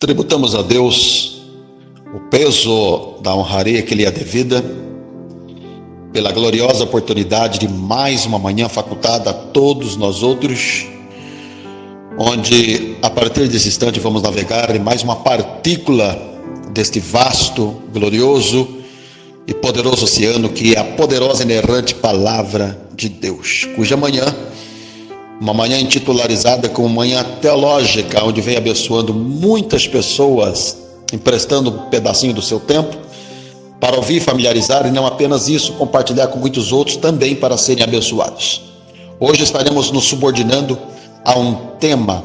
Tributamos a Deus o peso da honraria que lhe é devida, pela gloriosa oportunidade de mais uma manhã facultada a todos nós outros, onde a partir desse instante vamos navegar em mais uma partícula deste vasto, glorioso e poderoso oceano que é a poderosa e inerrante Palavra de Deus, cuja manhã, uma manhã intitularizada como manhã teológica, onde vem abençoando muitas pessoas, emprestando um pedacinho do seu tempo para ouvir, familiarizar e não apenas isso, compartilhar com muitos outros também para serem abençoados. Hoje estaremos nos subordinando a um tema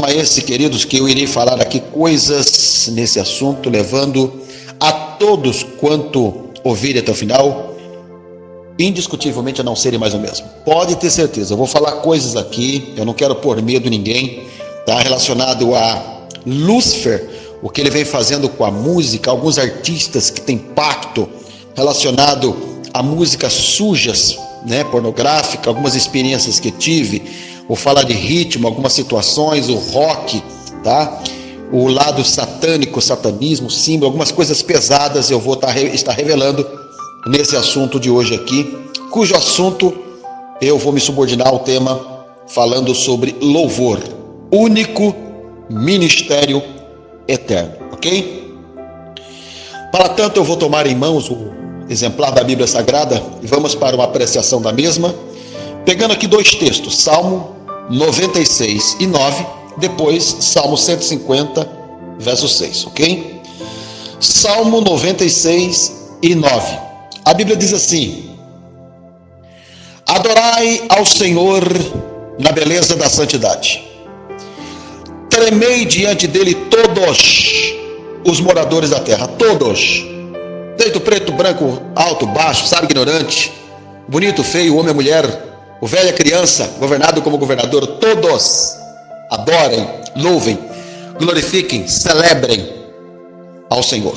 esse, queridos, que eu irei falar aqui coisas nesse assunto, levando a todos quanto ouvirem até o final, indiscutivelmente a não serem mais o mesmo. Pode ter certeza, eu vou falar coisas aqui, eu não quero pôr medo em ninguém, tá? Relacionado a Lúcifer, o que ele vem fazendo com a música, alguns artistas que têm pacto relacionado a músicas sujas, né, pornográfica, algumas experiências que tive, vou falar de ritmo, algumas situações, o rock, tá? O lado satânico, satanismo, símbolo, algumas coisas pesadas eu vou estar revelando nesse assunto de hoje aqui, cujo assunto eu vou me subordinar ao tema falando sobre louvor, único ministério eterno, ok? Para tanto eu vou tomar em mãos o exemplar da Bíblia Sagrada e vamos para uma apreciação da mesma, pegando aqui dois textos, Salmo 96 e 9, depois Salmo 150, verso 6, ok? Salmo 96 e 9. A Bíblia diz assim: adorai ao Senhor na beleza da santidade, tremei diante dele todos os moradores da terra, todos, desde o preto, branco, alto, baixo, sábio, ignorante, bonito, feio, homem, mulher, o velho, a criança, governado como governador, todos adorem, louvem, glorifiquem, celebrem ao Senhor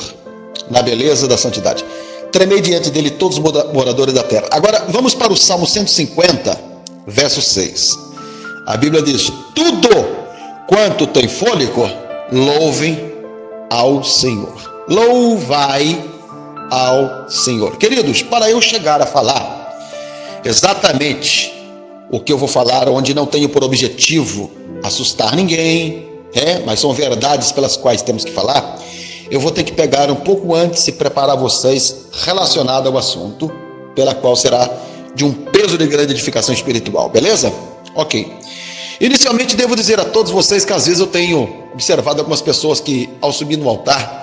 na beleza da santidade. Tremei diante dele todos os moradores da terra. Agora vamos para o Salmo 150, verso 6. A Bíblia diz: tudo quanto tem fôlego, louvem ao Senhor. Louvai ao Senhor. Queridos, para eu chegar a falar exatamente o que eu vou falar, onde não tenho por objetivo assustar ninguém, mas são verdades pelas quais temos que falar, eu vou ter que pegar um pouco antes e preparar vocês relacionado ao assunto, pela qual será de um peso de grande edificação espiritual, beleza? Ok. Inicialmente devo dizer a todos vocês que às vezes eu tenho observado algumas pessoas que ao subir no altar,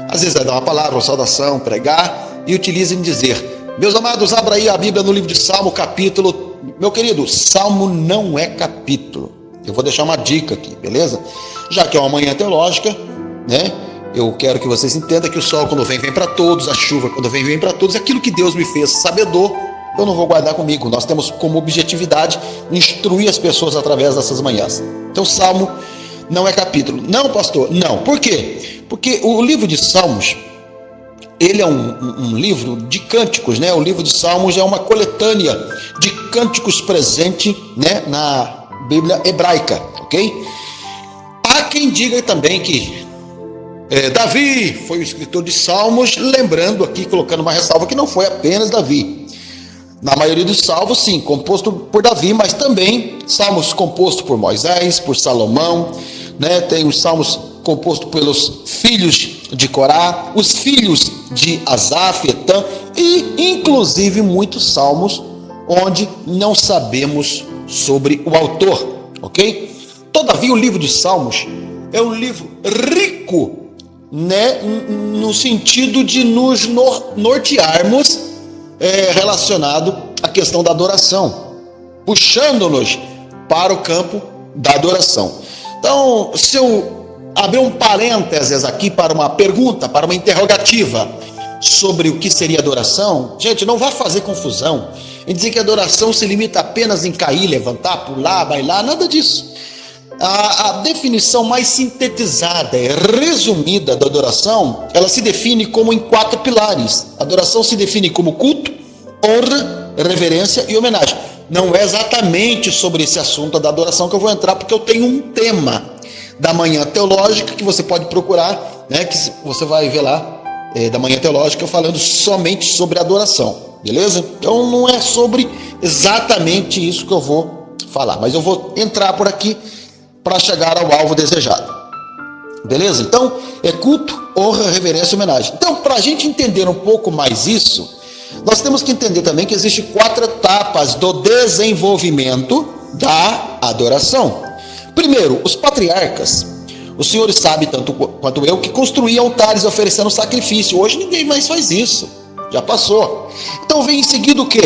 às vezes vai dar uma palavra, uma saudação, pregar, e utilizam em dizer: meus amados, abra aí a Bíblia no livro de Salmo, capítulo. Meu querido, Salmo não é capítulo. Eu vou deixar uma dica aqui, beleza? Já que é uma manhã teológica, né? Eu quero que vocês entendam que o sol quando vem para todos, a chuva quando vem para todos. Aquilo que Deus me fez sabedor, eu não vou guardar comigo. Nós temos como objetividade instruir as pessoas através dessas manhãs. Então, Salmo não é capítulo. Não, pastor, não. Por quê? Porque o livro de Salmos, ele é um livro de cânticos, né? O livro de Salmos é uma coletânea de cânticos presente, né, na Bíblia hebraica, ok? Há quem diga também que Davi foi o escritor de Salmos, lembrando aqui, colocando uma ressalva, que não foi apenas Davi. Na maioria dos salmos, sim, composto por Davi, mas também salmos compostos por Moisés, por Salomão, né? Tem os salmos compostos pelos filhos de Corá, os filhos de Asaf, Etã, e inclusive muitos salmos onde não sabemos sobre o autor, ok? Todavia, o livro de Salmos é um livro rico, né, no sentido de nos nortearmos relacionado à questão da adoração, puxando-nos para o campo da adoração. Então, se eu abrir um parênteses aqui para uma pergunta, para uma interrogativa sobre o que seria adoração, gente, não vá fazer confusão em dizer que a adoração se limita apenas em cair, levantar, pular, bailar, nada disso. A definição mais sintetizada e resumida da adoração, ela se define como em 4 pilares. A adoração se define como culto, honra, reverência e homenagem. Não é exatamente sobre esse assunto da adoração que eu vou entrar, porque eu tenho um tema da Manhã Teológica, que você pode procurar, né, que você vai ver lá, da Manhã Teológica, falando somente sobre adoração, beleza? Então não é sobre exatamente isso que eu vou falar, mas eu vou entrar por aqui para chegar ao alvo desejado, beleza? Então é culto, honra, reverência e homenagem. Então, para a gente entender um pouco mais isso, nós temos que entender também que existem 4 etapas do desenvolvimento da adoração. Primeiro, os patriarcas. Os senhores sabem, tanto quanto eu, que construíam altares oferecendo sacrifício. Hoje ninguém mais faz isso, já passou. Então vem em seguida o quê?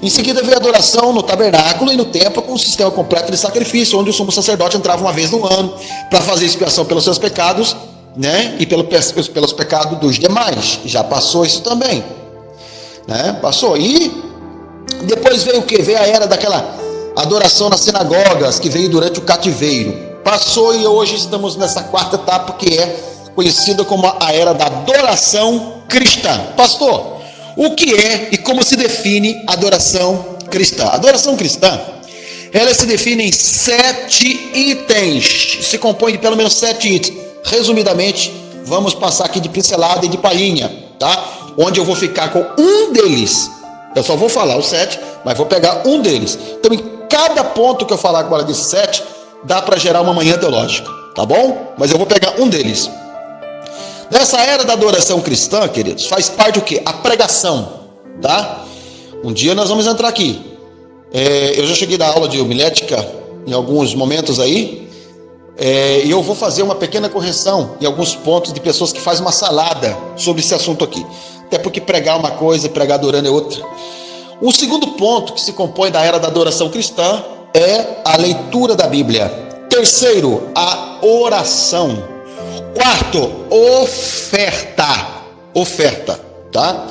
Em seguida veio a adoração no tabernáculo e no templo, com um sistema completo de sacrifício, onde o sumo sacerdote entrava uma vez no ano para fazer expiação pelos seus pecados, né? E pelos pecados dos demais. Já passou isso também, né? Passou. E depois veio o quê? Veio a era daquela adoração nas sinagogas, que veio durante o cativeiro. Passou e hoje estamos nessa 4ª etapa, que é conhecida como a era da adoração cristã. Pastor, o que é e como se define a adoração cristã? A adoração cristã, ela se define em 7 itens, se compõe de pelo menos 7 itens. Resumidamente, vamos passar aqui de pincelada e de palhinha, tá? Onde eu vou ficar com um deles. Eu só vou falar os 7, mas vou pegar um deles. Então, em cada ponto que eu falar agora desses 7, dá para gerar uma manhã teológica, tá bom? Mas eu vou pegar um deles. Nessa era da adoração cristã, queridos, faz parte o quê? A pregação, tá? Um dia nós vamos entrar aqui. Eu já cheguei da aula de homilética em alguns momentos aí, e eu vou fazer uma pequena correção em alguns pontos de pessoas que fazem uma salada sobre esse assunto aqui. Até porque pregar uma coisa e pregar adorando é outra. O segundo ponto que se compõe da era da adoração cristã é a leitura da Bíblia. Terceiro, a oração. Quarto, oferta, tá?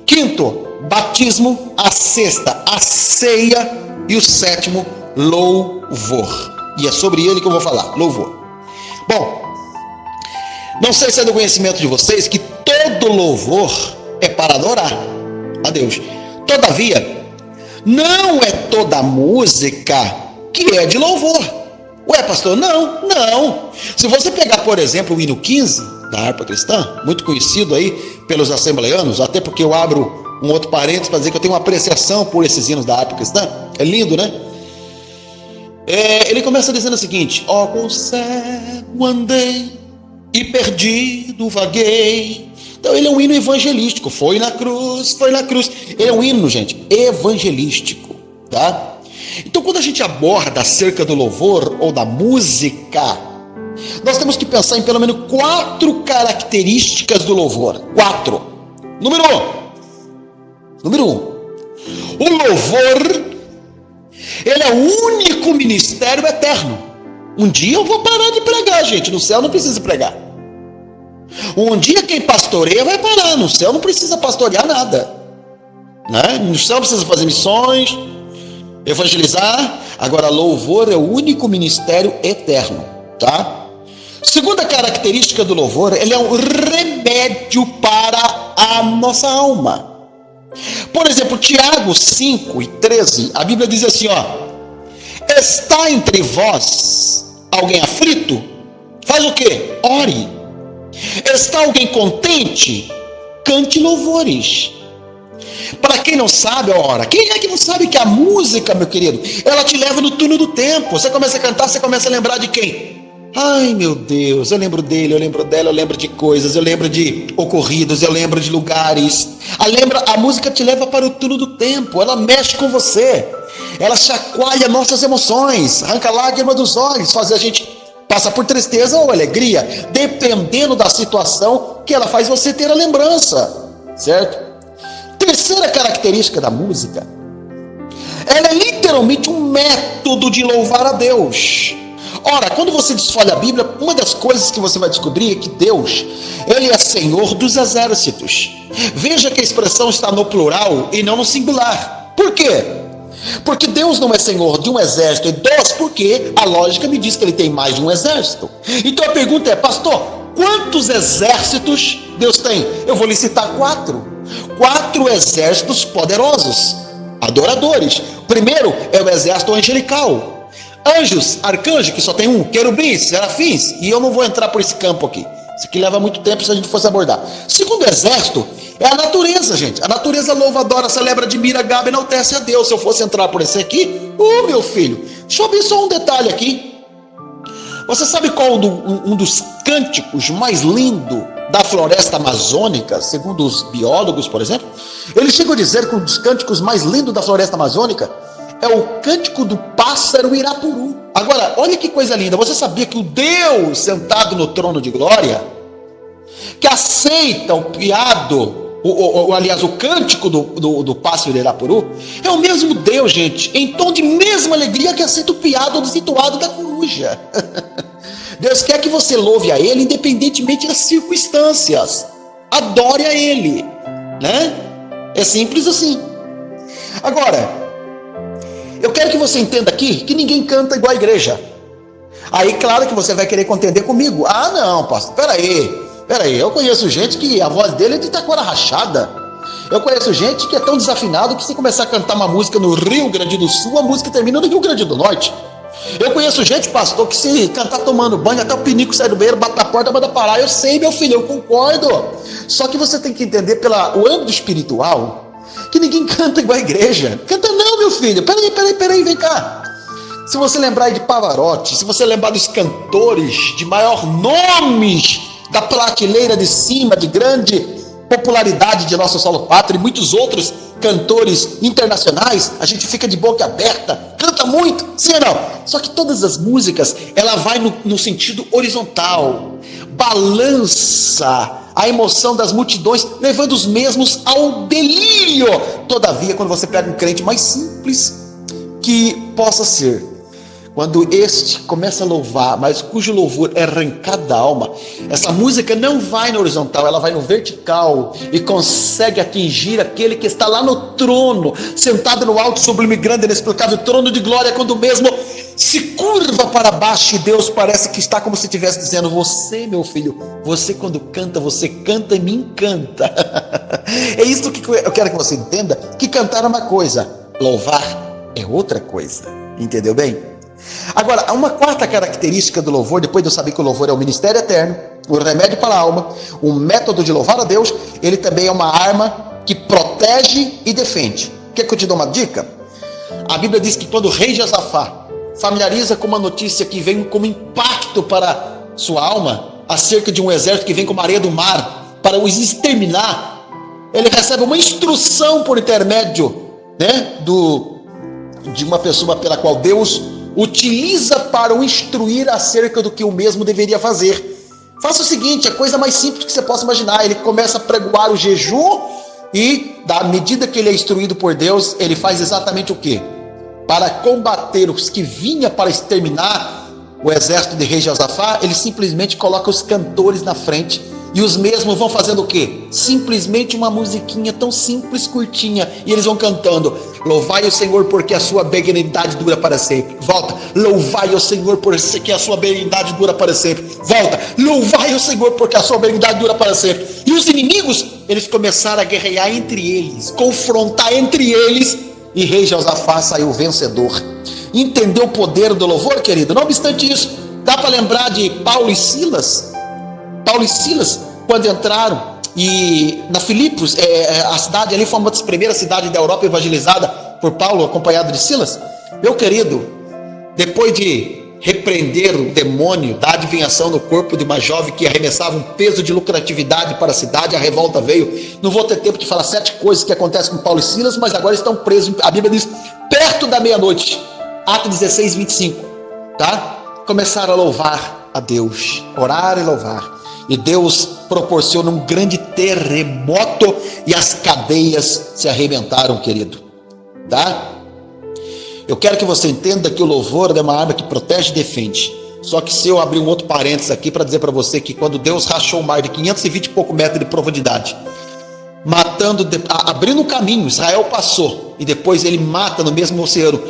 Quinto, batismo. A sexta, a ceia. E o sétimo, louvor. E é sobre ele que eu vou falar, louvor. Bom, não sei se é do conhecimento de vocês que todo louvor é para adorar a Deus. Todavia, não é toda música que é de louvor. Ué, pastor, não. Se você pegar, por exemplo, o hino 15 da harpa cristã, muito conhecido aí pelos assembleanos, até porque eu abro um outro parênteses para dizer que eu tenho uma apreciação por esses hinos da harpa cristã, é lindo, né? Ele começa dizendo o seguinte: ó, com cego andei e perdido vaguei. Então ele é um hino evangelístico. Foi na cruz. Ele é um hino, gente, evangelístico, tá? Então quando a gente aborda acerca do louvor ou da música, nós temos que pensar em pelo menos 4 características do louvor. 4. Número 1. O louvor, ele é o único ministério eterno. Um dia eu vou parar de pregar, gente. No céu não precisa pregar. Um dia quem pastoreia vai parar. No céu não precisa pastorear nada, né? No céu não precisa fazer missões, evangelizar. Agora, louvor é o único ministério eterno, tá? Segunda característica do louvor, ele é um remédio para a nossa alma. Por exemplo, Tiago 5:13, a Bíblia diz assim, ó: está entre vós alguém aflito? Faz o quê? Ore. Está alguém contente? Cante louvores. Para quem não sabe, ora, quem é que não sabe que a música, meu querido, ela te leva no túnel do tempo? Você começa a cantar, você começa a lembrar de quem? Ai, meu Deus, eu lembro dele, eu lembro dela, eu lembro de coisas, eu lembro de ocorridos, eu lembro de lugares. A música te leva para o túnel do tempo, ela mexe com você, ela chacoalha nossas emoções, arranca lágrima dos olhos, faz a gente passar por tristeza ou alegria, dependendo da situação que ela faz você ter a lembrança, certo? Terceira característica da música, ela é literalmente um método de louvar a Deus. Ora, quando você desfolha a Bíblia, uma das coisas que você vai descobrir é que Deus, Ele é Senhor dos exércitos. Veja que a expressão está no plural e não no singular. Por quê? Porque Deus não é Senhor de um exército e dois, porque a lógica me diz que Ele tem mais de um exército. Então a pergunta é, pastor, quantos exércitos Deus tem? Eu vou lhe citar 4. 4 exércitos poderosos, adoradores. O primeiro é o exército angelical. Anjos, arcanjos, que só tem um, querubins, serafins, e eu não vou entrar por esse campo aqui. Isso aqui leva muito tempo se a gente fosse abordar. Segundo exército, é a natureza, gente. A natureza louva, adora, celebra, admira, gaba, enaltece a Deus. Se eu fosse entrar por esse aqui, meu filho, deixa eu abrir só um detalhe aqui. Você sabe qual um dos cânticos mais lindos da floresta amazônica, segundo os biólogos, por exemplo? Eles chegam a dizer que um dos cânticos mais lindos da floresta amazônica é o cântico do pássaro Irapuru. Agora, olha que coisa linda. Você sabia que o Deus sentado no trono de glória, que aceita o piado, aliás, o cântico do pássaro Irapuru, é o mesmo Deus, gente, em tom de mesma alegria que aceita o piado do situado da coruja. Deus quer que você louve a Ele independentemente das circunstâncias. Adore a Ele, né? É simples assim. Agora, eu quero que você entenda aqui que ninguém canta igual a igreja. Aí, claro que você vai querer contender comigo. Ah, não, pastor, peraí. Eu conheço gente que a voz dele é de taquara rachada. Eu conheço gente que é tão desafinado que se começar a cantar uma música no Rio Grande do Sul, a música termina no Rio Grande do Norte. Eu conheço gente, pastor, que se cantar tomando banho, até o pinico sai do banheiro, bate na porta, manda parar. Eu sei, meu filho, eu concordo. Só que você tem que entender pelo âmbito espiritual que ninguém canta igual a igreja. Canta não, meu filho. Peraí, vem cá. Se você lembrar de Pavarotti, se você lembrar dos cantores de maior nomes da prateleira de cima, de grande popularidade de nosso solo pátrio e muitos outros cantores internacionais, a gente fica de boca aberta, canta muito, sim ou não? Só que todas as músicas, ela vai no sentido horizontal, balança a emoção das multidões, levando os mesmos ao delírio. Todavia, quando você pega um crente mais simples que possa ser, quando este começa a louvar, mas cujo louvor é arrancado da alma, essa música não vai no horizontal, ela vai no vertical e consegue atingir aquele que está lá no trono, sentado no alto, sublime, grande, inexplicável trono de glória, quando mesmo se curva para baixo e Deus parece que está como se estivesse dizendo: você, meu filho, você quando canta, você canta e me encanta. É isso que eu quero que você entenda, que cantar é uma coisa, louvar é outra coisa, entendeu bem? Agora, uma quarta característica do louvor, depois de eu saber que o louvor é o ministério eterno, o remédio para a alma, o método de louvar a Deus, ele também é uma arma que protege e defende. Quer que eu te dê uma dica? A Bíblia diz que quando o rei Josafá familiariza com uma notícia que vem como impacto para sua alma, acerca de um exército que vem como areia do mar, para os exterminar, ele recebe uma instrução por intermédio, né, de uma pessoa pela qual Deus utiliza para o instruir acerca do que o mesmo deveria fazer. Faça o seguinte, a coisa mais simples que você possa imaginar: ele começa a pregoar o jejum e, da medida que ele é instruído por Deus, ele faz exatamente o quê? Para combater os que vinha para exterminar o exército de rei Josafá, ele simplesmente coloca os cantores na frente. E os mesmos vão fazendo o quê? Simplesmente uma musiquinha tão simples, curtinha. E eles vão cantando: louvai o Senhor porque a sua benignidade dura para sempre. Volta: louvai o Senhor porque a sua benignidade dura para sempre. Volta: louvai o Senhor porque a sua benignidade dura para sempre. E os inimigos, eles começaram a guerrear entre eles, confrontar entre eles. E rei Josafá saiu vencedor. Entendeu o poder do louvor, querido? Não obstante isso, dá para lembrar de Paulo e Silas, quando entraram e na Filipos, a cidade ali foi uma das primeiras cidades da Europa evangelizada por Paulo, acompanhado de Silas. Meu querido, depois de repreender o demônio da adivinhação no corpo de uma jovem que arremessava um peso de lucratividade para a cidade, a revolta veio. Não vou ter tempo de falar 7 coisas que acontecem com Paulo e Silas, mas agora estão presos, a Bíblia diz, perto da meia-noite. Atos 16, 25, tá? Começaram a louvar a Deus, orar e louvar. E Deus proporciona um grande terremoto e as cadeias se arrebentaram, querido. Tá? Eu quero que você entenda que o louvor é uma arma que protege e defende. Só que se eu abrir um outro parênteses aqui para dizer para você que quando Deus rachou o mar de 520 e pouco metros de profundidade, abrindo um caminho, Israel passou, e depois ele mata no mesmo oceano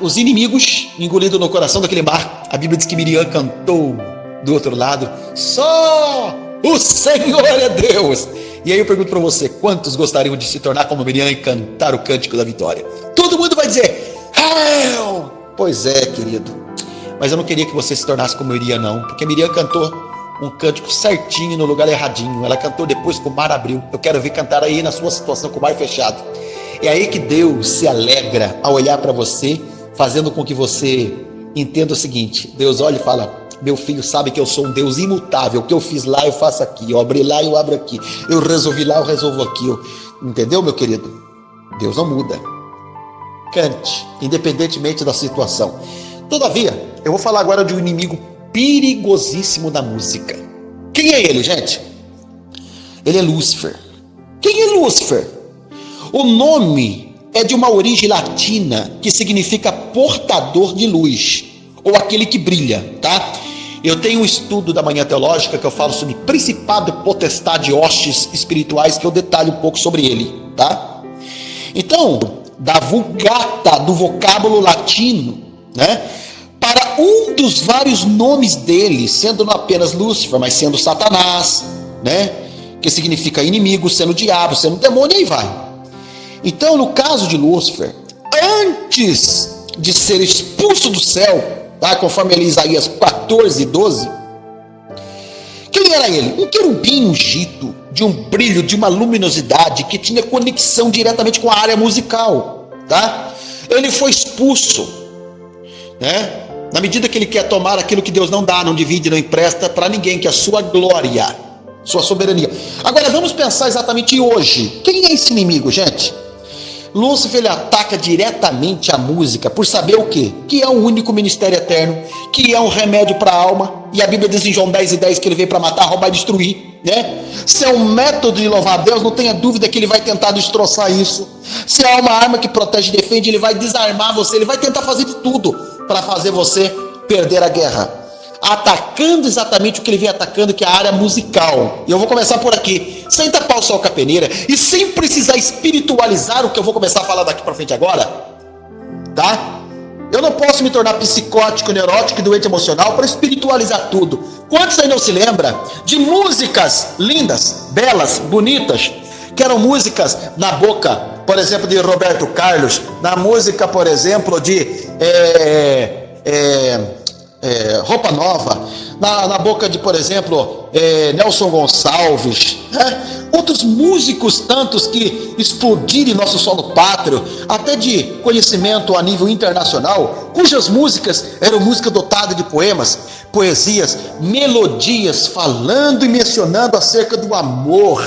os inimigos, engolindo no coração daquele mar. A Bíblia diz que Miriam cantou do outro lado: só o Senhor é Deus. E aí eu pergunto para você, quantos gostariam de se tornar como Miriam e cantar o cântico da vitória? Todo mundo vai dizer: Pois é, querido, mas eu não queria que você se tornasse como Miriam, não, porque Miriam cantou um cântico certinho no lugar erradinho. Ela cantou depois que o mar abriu. Eu quero ver cantar aí na sua situação com o mar fechado. É aí que Deus se alegra ao olhar para você, fazendo com que você entenda o seguinte: Deus olha e fala: meu filho sabe que eu sou um Deus imutável. O que eu fiz lá eu faço aqui, eu abri lá eu abro aqui, eu resolvi lá eu resolvo aqui. Entendeu, meu querido? Deus não muda. Cante, independentemente da situação. Todavia, eu vou falar agora de um inimigo perigosíssimo da música. Quem é ele, gente? Ele é Lúcifer. Quem é Lúcifer? O nome é de uma origem latina que significa portador de luz, ou aquele que brilha, tá? Eu tenho um estudo da Manhã Teológica que eu falo sobre principado e potestade, hostes espirituais, que eu detalho um pouco sobre ele, tá? Então, da vulgata, do vocábulo latino, né? Para um dos vários nomes dele, sendo não apenas Lúcifer, mas sendo Satanás, né? Que significa inimigo, sendo diabo, sendo demônio, e aí vai. Então, no caso de Lúcifer, antes de ser expulso do céu, tá? Conforme ele, Isaías 14:12, quem era ele? Um querubim ungido, de um brilho, de uma luminosidade, que tinha conexão diretamente com a área musical, tá? Ele foi expulso, né? Na medida que ele quer tomar aquilo que Deus não dá, não divide, não empresta para ninguém, que é a sua glória, sua soberania. Agora vamos pensar exatamente hoje. Quem é esse inimigo, gente? Lúcifer, ele ataca diretamente a música, por saber o quê? Que é um único ministério eterno, que é um remédio para a alma, e a Bíblia diz em João 10:10 que ele veio para matar, roubar e destruir, né? Se é um método de louvar a Deus, não tenha dúvida que ele vai tentar destroçar isso. Se é uma arma que protege e defende, ele vai desarmar você, ele vai tentar fazer de tudo para fazer você perder a guerra, atacando exatamente o que ele vem atacando, que é a área musical. E eu vou começar por aqui, sem tapar o sol com a peneira e sem precisar espiritualizar o que eu vou começar a falar daqui para frente agora, tá? Eu não posso me tornar psicótico, neurótico e doente emocional para espiritualizar tudo. Quantos aí não se lembra de músicas lindas, belas, bonitas, que eram músicas na boca, por exemplo, de Roberto Carlos, na música, por exemplo, de Roupa Nova, na boca de, por exemplo, Nelson Gonçalves, né? Outros músicos tantos que explodiram em nosso solo pátrio, até de conhecimento a nível internacional, cujas músicas eram música dotada de poemas, poesias, melodias, falando e mencionando acerca do amor,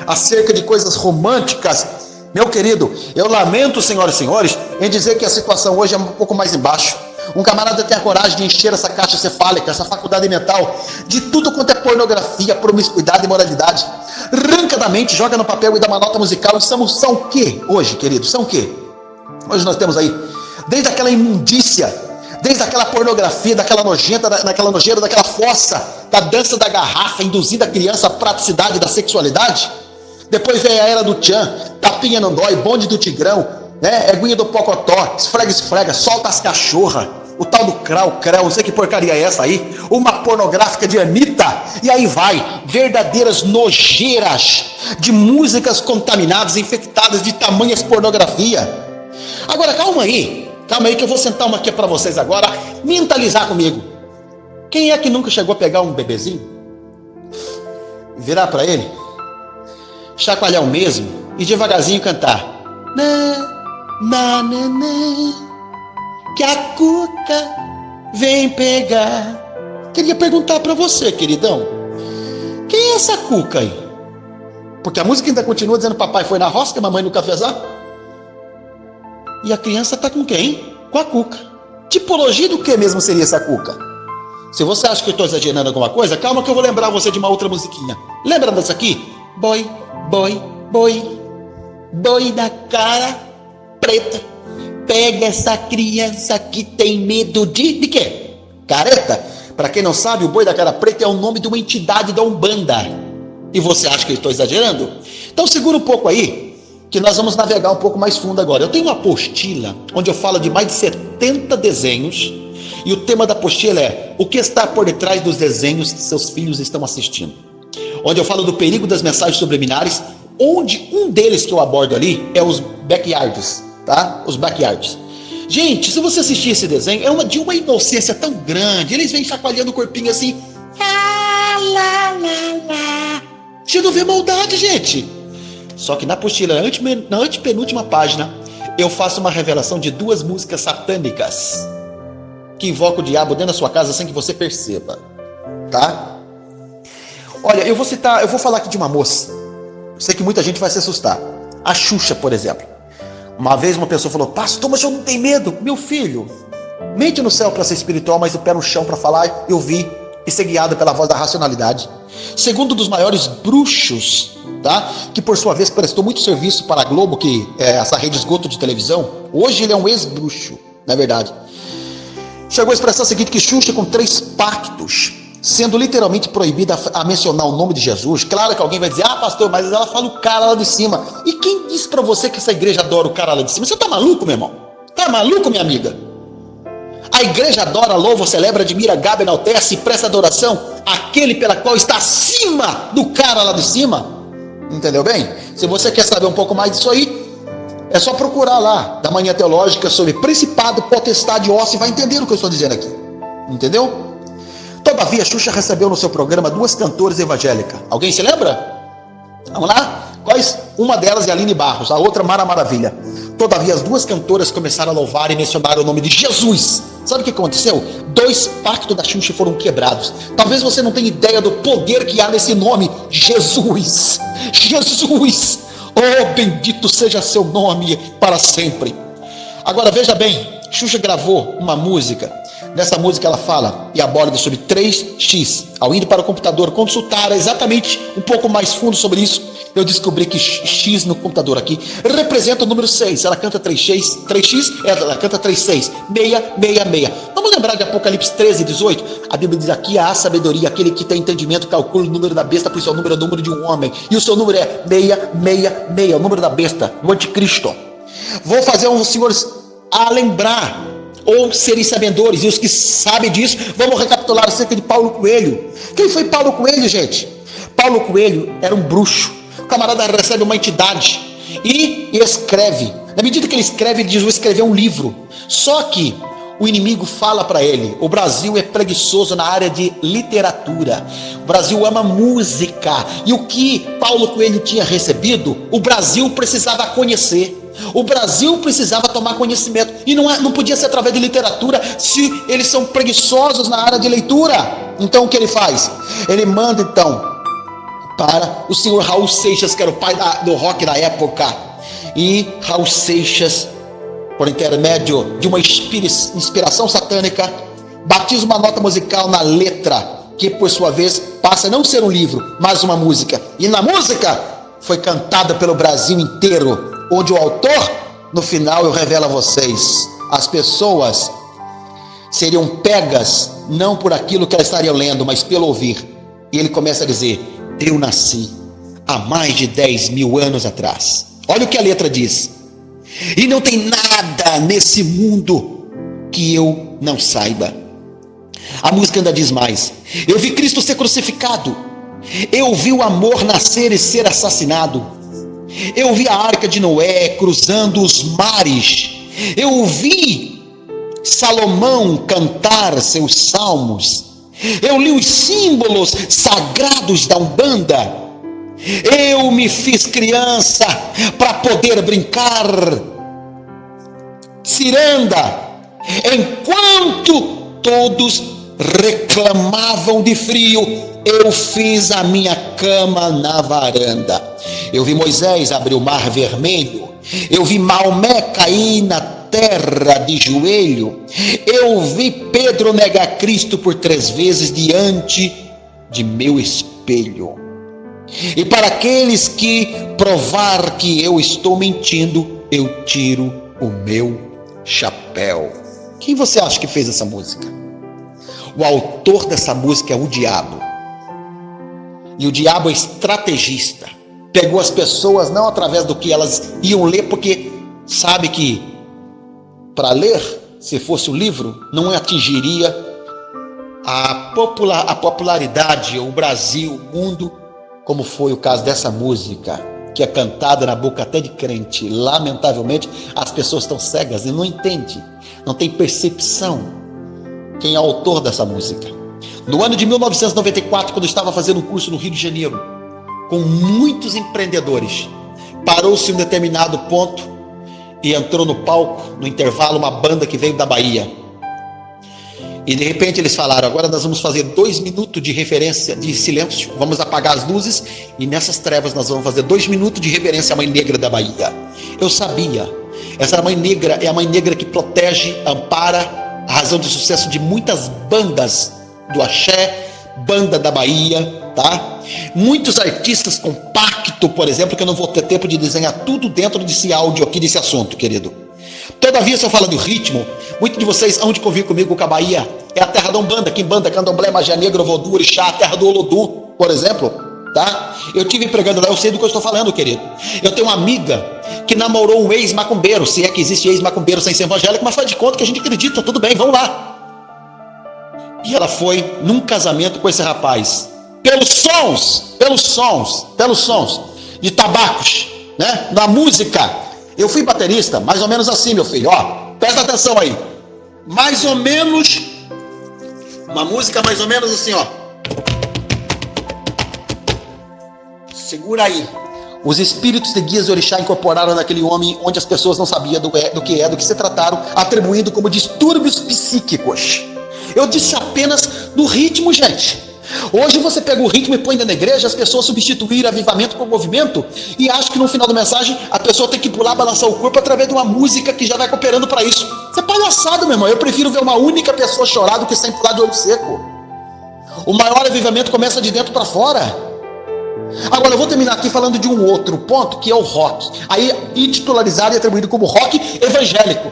acerca de coisas românticas. Meu querido, eu lamento, senhoras e senhores, em dizer que a situação hoje é um pouco mais embaixo. Um camarada tem a coragem de encher essa caixa cefálica, essa faculdade mental, de tudo quanto é pornografia, promiscuidade e imoralidade. Arranca da mente, joga no papel e dá uma nota musical. E são o quê hoje, querido? São o quê? Hoje nós temos aí, desde aquela imundícia, desde aquela pornografia, daquela nojenta, daquela nojeira, daquela fossa, da dança da garrafa, induzindo a criança à praticidade da sexualidade. Depois vem a era do tchan, tapinha não dói, bonde do tigrão, né? Eguinha do pocotó, esfrega, solta as cachorras, o tal do crau, não sei que porcaria é essa aí, uma pornográfica de Anitta, e aí vai, verdadeiras nojeiras de músicas contaminadas, infectadas de tamanhas pornografia. Agora calma aí que eu vou sentar uma aqui para vocês agora, mentalizar comigo. Quem é que nunca chegou a pegar um bebezinho, virar para ele, chacoalhar o mesmo e devagarzinho cantar que a cuca vem pegar? Queria perguntar para você, queridão, quem é essa cuca aí? Porque a música ainda continua dizendo: papai foi na roça, que a mamãe no cafezal. E a criança tá com quem? Com a cuca. Tipologia do que mesmo seria essa cuca? Se você acha que eu estou exagerando alguma coisa, calma que eu vou lembrar você de uma outra musiquinha. Lembra dessa aqui? Boi, boi, boi, boi da cara preta, pega essa criança que tem medo de quê? Careta. Para quem não sabe, o boi da cara preta é o nome de uma entidade da Umbanda. E você acha que eu estou exagerando? Então segura um pouco aí, que nós vamos navegar um pouco mais fundo agora. Eu tenho uma apostila onde eu falo de mais de 70 desenhos, e o tema da apostila é: o que está por detrás dos desenhos que seus filhos estão assistindo? Onde eu falo do perigo das mensagens subliminares, onde um deles que eu abordo ali é os backyards, tá? Os backyards. Gente, se você assistir esse desenho, é de uma inocência tão grande. Eles vêm chacoalhando o corpinho assim. Lá, lá, lá, lá. Você não vê maldade, gente. Só que na apostila, na antepenúltima página, eu faço uma revelação de 2 músicas satânicas que invocam o diabo dentro da sua casa sem que você perceba, tá? Olha, eu vou falar aqui de uma moça. Sei que muita gente vai se assustar. A Xuxa, por exemplo. Uma vez uma pessoa falou: pastor, mas eu não tenho medo. Meu filho, mente no céu para ser espiritual, mas o pé no chão para falar. Eu vi e ser guiado pela voz da racionalidade. Segundo um dos maiores bruxos, tá? Que por sua vez prestou muito serviço para a Globo, que é essa rede de esgoto de televisão. Hoje ele é um ex-bruxo, na verdade. Chegou a expressar o seguinte: que Xuxa, com 3 pactos, sendo literalmente proibida a mencionar o nome de Jesus. Claro que alguém vai dizer: ah, pastor, mas ela fala o cara lá de cima. E quem disse para você que essa igreja adora o cara lá de cima? Você tá maluco, meu irmão? Tá maluco, minha amiga? A igreja adora, louva, celebra, admira, gabe, enaltece e presta adoração àquele pela qual está acima do cara lá de cima. Entendeu bem? Se você quer saber um pouco mais disso aí, é só procurar lá da Manhã Teológica sobre principado, potestade, óssea, e vai entender o que eu estou dizendo aqui. Entendeu? Todavia, Xuxa recebeu no seu programa 2 cantoras evangélicas. Alguém se lembra? Vamos lá? Quais? Uma delas é Aline Barros, a outra Mara Maravilha. Todavia, as 2 cantoras começaram a louvar e mencionar o nome de Jesus. Sabe o que aconteceu? 2 pactos da Xuxa foram quebrados. Talvez você não tenha ideia do poder que há nesse nome, Jesus. Jesus. Oh, bendito seja seu nome para sempre. Agora veja bem, Xuxa gravou uma música. Nessa música ela fala e aborda sobre 3x. Ao ir para o computador consultar exatamente um pouco mais fundo sobre isso, eu descobri que X no computador aqui representa o número 6. Ela canta 3x, ela canta 36, 666. Vamos lembrar de Apocalipse 13:18? A Bíblia diz: aqui há sabedoria, aquele que tem entendimento calcula o número da besta, pois seu número é o número de um homem. E o seu número é 666, o número da besta, o anticristo. Vou fazer os senhores a lembrar, ou serem sabedores, e os que sabem disso, vamos recapitular acerca de Paulo Coelho. Quem foi Paulo Coelho, gente? Paulo Coelho era um bruxo. O camarada recebe uma entidade e escreve. Na medida que ele escreve, ele diz: vou escrever um livro. Só que o inimigo fala para ele: o Brasil é preguiçoso na área de literatura. O Brasil ama música. E o que Paulo Coelho tinha recebido, o Brasil precisava conhecer. O Brasil precisava tomar conhecimento. E não podia ser através de literatura, se eles são preguiçosos na área de leitura. Então o que ele faz? Ele manda então para o senhor Raul Seixas, que era o pai do rock da época. E Raul Seixas, por intermédio de uma inspiração satânica, batiza uma nota musical na letra, que por sua vez passa a não ser um livro, mas uma música. E na música foi cantada pelo Brasil inteiro, onde o autor, no final eu revelo a vocês, as pessoas seriam pegas não por aquilo que elas estariam lendo, mas pelo ouvir. E ele começa a dizer: eu nasci há mais de 10.000 anos atrás. Olha o que a letra diz: e não tem nada nesse mundo que eu não saiba. A música ainda diz mais: eu vi Cristo ser crucificado, eu vi o amor nascer e ser assassinado, eu vi a arca de Noé cruzando os mares, eu vi Salomão cantar seus salmos, eu li os símbolos sagrados da Umbanda, eu me fiz criança para poder brincar ciranda, enquanto todos reclamavam de frio, eu fiz a minha cama na varanda. Eu vi Moisés abrir o mar vermelho, eu vi Maomé cair na terra de joelho, eu vi Pedro negar Cristo por 3 vezes diante de meu espelho. E para aqueles que provar que eu estou mentindo, eu tiro o meu chapéu. Quem você acha que fez essa música? O autor dessa música é o diabo. E o diabo é estrategista. Pegou as pessoas não através do que elas iam ler, porque sabe que para ler, se fosse o livro, não atingiria a popularidade, o Brasil, o mundo, como foi o caso dessa música. que é cantada na boca até de crente. Lamentavelmente, as pessoas estão cegas e não entendem, não tem percepção quem é o autor dessa música. No ano de 1994, quando eu estava fazendo um curso no Rio de Janeiro, com muitos empreendedores, parou-se em um determinado ponto e entrou no palco, no intervalo, uma banda que veio da Bahia. E de repente eles falaram: agora nós vamos fazer 2 minutos de referência, de silêncio, vamos apagar as luzes, e nessas trevas nós vamos fazer 2 minutos de reverência à Mãe Negra da Bahia. Eu sabia, essa Mãe Negra é a Mãe Negra que protege, ampara, a razão de sucesso de muitas bandas do axé, banda da Bahia, tá? Muitos artistas com pacto, por exemplo, que eu não vou ter tempo de desenhar tudo dentro desse áudio aqui, desse assunto, querido. Todavia, se eu falar do ritmo, muitos de vocês hão de convir comigo que a Bahia é a terra da Umbanda, Quimbanda, Candomblé, Magia Negra, Vodú, Orixá, a terra do Olodum, por exemplo, tá? Eu tive pregando lá, eu sei do que eu estou falando, querido. Eu tenho uma amiga que namorou um ex-macumbeiro, se é que existe ex-macumbeiro sem ser evangélico, mas faz de conta que a gente acredita, tudo bem, vamos lá. E ela foi num casamento com esse rapaz, pelos sons de tabacos, né? Na música. Eu fui baterista, mais ou menos assim, meu filho, ó, presta atenção aí. Mais ou menos, uma música mais ou menos assim, ó. Segura aí. Os espíritos de guias de orixá incorporaram naquele homem onde as pessoas não sabiam do que se trataram, atribuindo como distúrbios psíquicos. Eu disse apenas no ritmo, gente. Hoje você pega o ritmo e põe na igreja, as pessoas substituíram avivamento por movimento e acham que no final da mensagem a pessoa tem que pular, balançar o corpo através de uma música que já vai cooperando para isso. Isso é palhaçada, meu irmão. Eu prefiro ver uma única pessoa chorar do que sem pular de olho seco. O maior avivamento começa de dentro para fora. Agora eu vou terminar aqui falando de um outro ponto, que é o rock. Aí intitularizado e atribuído como rock evangélico.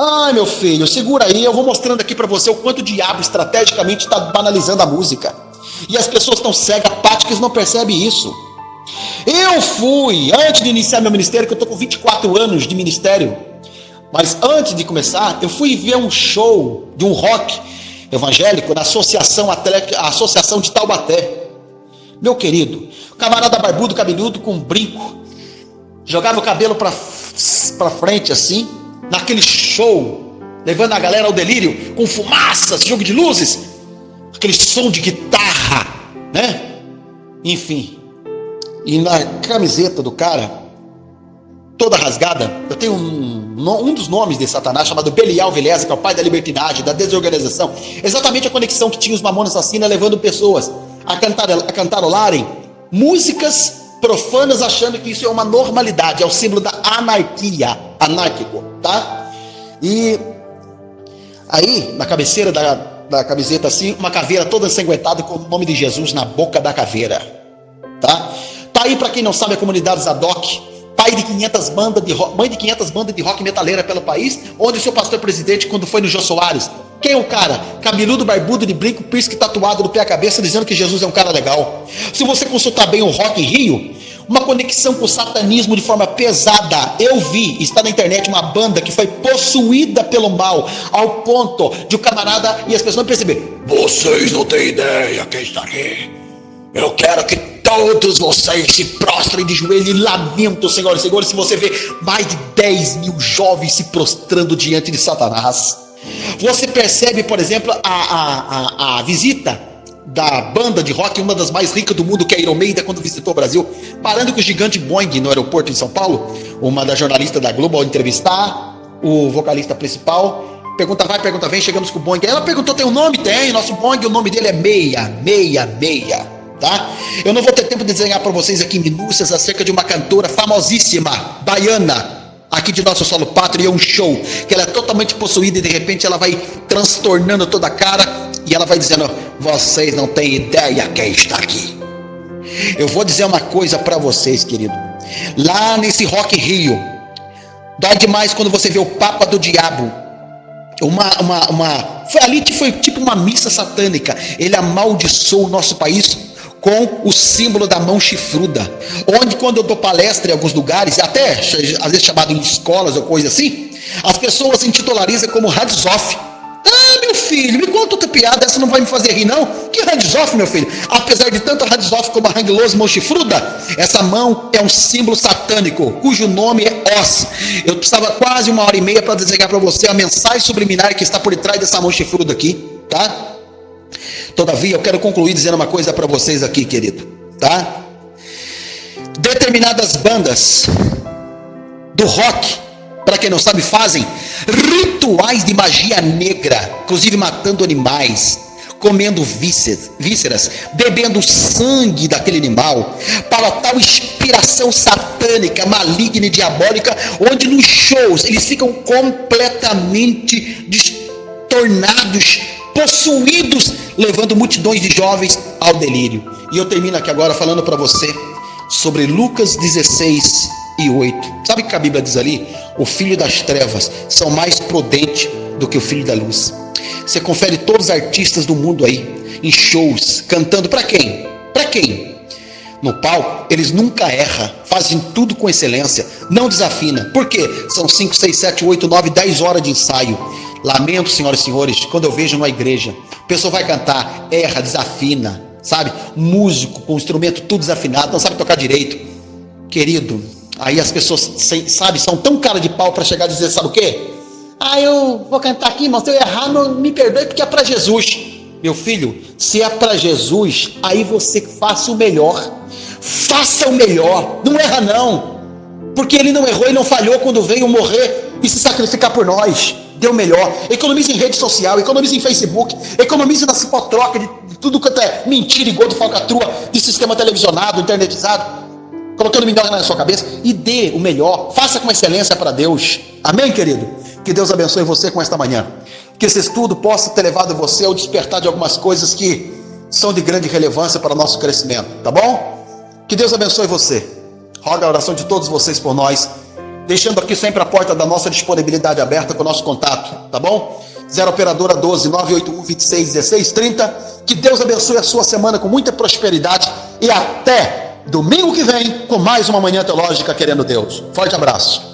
Ai, meu filho, segura aí, eu vou mostrando aqui para você o quanto o diabo estrategicamente está banalizando a música. E as pessoas estão cegas, apáticas, não percebem isso. Eu fui, antes de iniciar meu ministério, que eu estou com 24 anos de ministério, mas antes de começar, eu fui ver um show de um rock evangélico na Associação de Taubaté. Meu querido, camarada barbudo, cabeludo, com um brinco, jogava o cabelo para frente assim, naquele show, levando a galera ao delírio, com fumaças, jogo de luzes, aquele som de guitarra, né? Enfim, e na camiseta do cara, toda rasgada, eu tenho um dos nomes de Satanás, chamado Belial Vilés, que é o pai da libertinagem, da desorganização, exatamente a conexão que tinha os Mamonas Assassinas, levando pessoas a cantarolarem músicas profanas, achando que isso é uma normalidade, é o símbolo da anarquia, anárquico, tá? E aí, na cabeceira da camiseta assim, uma caveira toda ensanguentada com o nome de Jesus na boca da caveira, tá? Tá aí, para quem não sabe, a comunidade Zadok, pai de 500 bandas de rock, mãe de 500 bandas de rock metaleira pelo país, onde o seu pastor presidente, quando foi no Jô Soares, quem é o cara? Cabeludo, barbudo, de brinco, piercing tatuado no pé à cabeça, dizendo que Jesus é um cara legal. Se você consultar bem o Rock in Rio, uma conexão com o satanismo de forma pesada. Eu vi, está na internet, uma banda que foi possuída pelo mal, ao ponto de o camarada e as pessoas não perceberem. Vocês não têm ideia quem está aqui. Eu quero que todos vocês se prostrem de joelho e lamentem, senhores e senhores. Se você vê mais de 10 mil jovens se prostrando diante de Satanás, você percebe, por exemplo, a visita da banda de rock, uma das mais ricas do mundo, que é a Iron Maiden, quando visitou o Brasil, parando com o gigante Boeing no aeroporto em São Paulo. Uma da jornalista da Globo ao entrevistar o vocalista principal, pergunta vai, pergunta vem, chegamos com o Boeing. Ela perguntou, tem um nome? Tem, nosso Boeing, o nome dele é 666, tá? Eu não vou ter tempo de desenhar para vocês aqui minúcias acerca de uma cantora famosíssima, baiana, aqui de nosso solo pátrio, e é um show que ela é totalmente possuída e de repente ela vai transtornando toda a cara e ela vai dizendo, vocês não têm ideia quem está aqui. Eu vou dizer uma coisa para vocês, querido, lá nesse Rock in Rio, dói demais quando você vê o Papa do Diabo, ali que foi tipo uma missa satânica. Ele amaldiçoou o nosso país com o símbolo da mão chifruda, onde quando eu dou palestra em alguns lugares, até às vezes chamado em escolas ou coisa assim, as pessoas intitularizam como Hades-off. Ah, meu filho, me conta outra piada, essa não vai me fazer rir não? Que hands-off, meu filho? Apesar de tanto hands-off como a Hang Loose, mão chifruda, essa mão é um símbolo satânico, cujo nome é Os. Eu precisava quase 1h30 para desenhar para você a mensagem subliminar que está por trás dessa mão chifruda aqui, tá? Todavia, eu quero concluir dizendo uma coisa para vocês aqui, querido, tá? Determinadas bandas do rock, para quem não sabe, fazem rituais de magia negra, inclusive matando animais, comendo vísceras, bebendo sangue daquele animal, para tal inspiração satânica, maligna e diabólica, onde nos shows eles ficam completamente destornados, possuídos, levando multidões de jovens ao delírio. E eu termino aqui agora falando para você sobre Lucas 16:8. Sabe o que a Bíblia diz ali? O filho das trevas são mais prudentes do que o filho da luz. Você confere todos os artistas do mundo aí, em shows, cantando para quem? Para quem? No palco, eles nunca erram, fazem tudo com excelência, não desafina. Por quê? São 5, 6, 7, 8, 9, 10 horas de ensaio. Lamento, senhoras e senhores, quando eu vejo numa igreja, a pessoa vai cantar, erra, desafina, sabe? Músico com instrumento tudo desafinado, não sabe tocar direito. Querido, aí as pessoas, sabe, são tão cara de pau para chegar a dizer, sabe o quê? Eu vou cantar aqui, irmão, se eu errar, não me perdoe, porque é para Jesus. Meu filho, se é para Jesus, aí você faça o melhor. Faça o melhor, não erra não. Porque ele não errou e não falhou quando veio morrer e se sacrificar por nós. Deu melhor. Economize em rede social, economize em Facebook, economize na cipotroca de tudo quanto é mentira e gordo, falcatrua, de sistema televisionado, internetizado, colocando minhoca na sua cabeça, e dê o melhor, faça com excelência para Deus. Amém, querido? Que Deus abençoe você com esta manhã. Que esse estudo possa ter levado você ao despertar de algumas coisas que são de grande relevância para o nosso crescimento, tá bom? Que Deus abençoe você. Roga a oração de todos vocês por nós, deixando aqui sempre a porta da nossa disponibilidade aberta com o nosso contato, tá bom? 0 operadora 12 981 26 16 30. Que Deus abençoe a sua semana com muita prosperidade e até domingo que vem com mais uma manhã teológica, querendo Deus. Forte abraço.